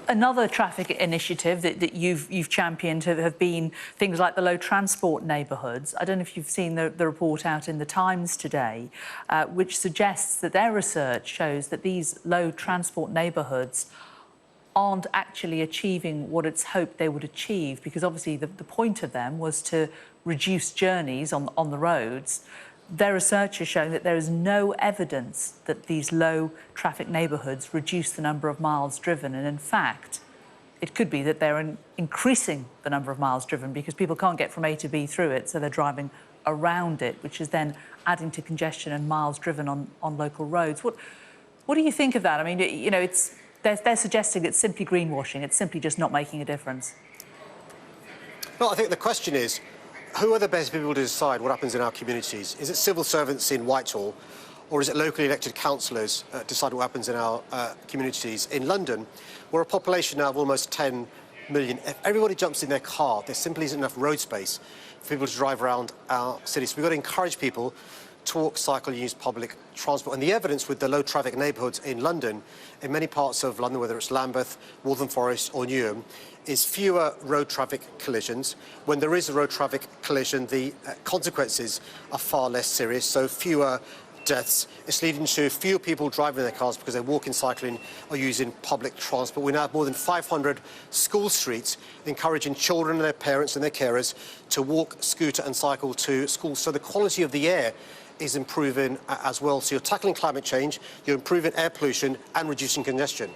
Another traffic initiative that you've championed have been things like the low transport neighbourhoods. I don't know if you've seen the report out in the Times today, which suggests that their research shows that these low transport neighbourhoods aren't actually achieving what it's hoped they would achieve, because obviously the point of them was to reduce journeys on the roads. Their research has shown that there is no evidence that these low traffic neighbourhoods reduce the number of miles driven, and in fact it could be that they're increasing the number of miles driven because people can't get from A to B through it, so they're driving around it, which is then adding to congestion and miles driven on local roads. What do you think of that? I mean, you know, they're suggesting it's simply greenwashing, it's simply just not making a difference. Well, I think the question is, who are the best people to decide what happens in our communities? Is it civil servants in Whitehall, or is it locally elected councillors decide what happens in our communities? In London, we're a population now of almost 10 million. If everybody jumps in their car, there simply isn't enough road space for people to drive around our cities. So we've got to encourage people to walk, cycle, use public transport. And the evidence with the low traffic neighbourhoods in London, in many parts of London, whether it's Lambeth, Waltham Forest or Newham, is fewer road traffic collisions. When there is a road traffic collision, the consequences are far less serious, so fewer deaths. It's leading to fewer people driving their cars because they're walking, cycling or using public transport. We now have more than 500 school streets encouraging children and their parents and their carers to walk, scooter and cycle to school. So the quality of the air is improving as well. So you're tackling climate change, you're improving air pollution and reducing congestion.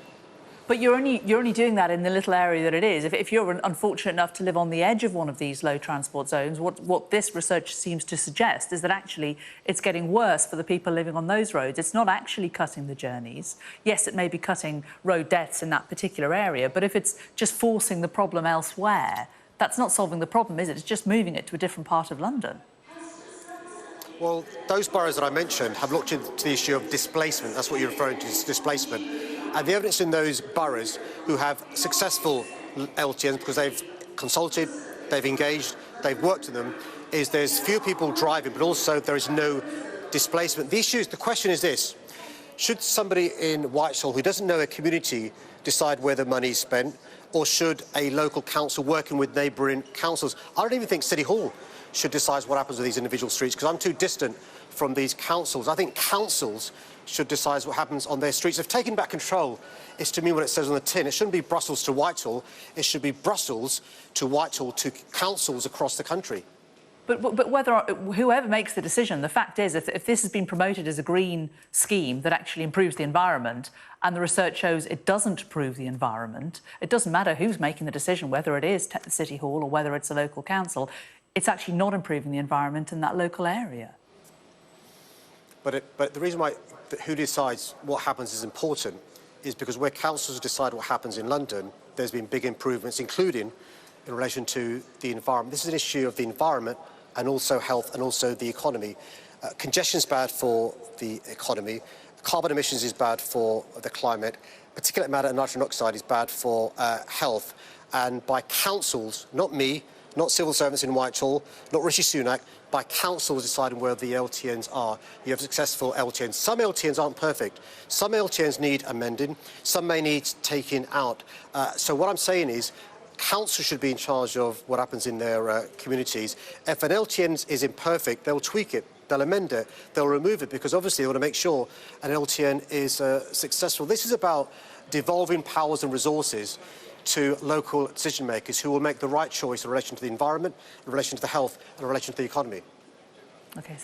But you're only doing that in the little area that it is. If you're unfortunate enough to live on the edge of one of these low transport zones, what this research seems to suggest is that actually it's getting worse for the people living on those roads. It's not actually cutting the journeys. Yes, it may be cutting road deaths in that particular area, but if it's just forcing the problem elsewhere, that's not solving the problem, is it? It's just moving it to a different part of London. Well, those boroughs that I mentioned have looked into the issue of displacement. That's what you're referring to, is displacement. And the evidence in those boroughs who have successful LTNs, because they've consulted, they've engaged, they've worked with them, is there's few people driving, but also there is no displacement. The question is this: should somebody in Whitehall who doesn't know a community decide where the money is spent, or should a local council working with neighbouring councils? I don't even think City Hall should decide what happens with these individual streets, because I'm too distant from these councils. I think councils should decide what happens on their streets. If taking back control is to mean what it says on the tin, it shouldn't be Brussels to Whitehall, it should be Brussels to Whitehall to councils across the country. But whoever makes the decision, the fact is, if this has been promoted as a green scheme that actually improves the environment, and the research shows it doesn't improve the environment, it doesn't matter who's making the decision, whether it is City Hall or whether it's a local council, it's actually not improving the environment in that local area. But the reason why who decides what happens is important is because where councils decide what happens in London, there's been big improvements, including in relation to the environment. This is an issue of the environment and also health and also the economy. Congestion is bad for the economy. Carbon emissions is bad for the climate. Particulate matter and nitrogen oxide is bad for health. And by councils, not me, not civil servants in Whitehall, not Rishi Sunak, by councils deciding where the LTNs are, you have successful LTNs. Some LTNs aren't perfect. Some LTNs need amending. Some may need taking out. So what I'm saying is, councils should be in charge of what happens in their communities. If an LTN is imperfect, they'll tweak it, they'll amend it, they'll remove it, because obviously they want to make sure an LTN is successful. This is about devolving powers and resources to local decision makers who will make the right choice in relation to the environment, in relation to the health, and in relation to the economy. Okay.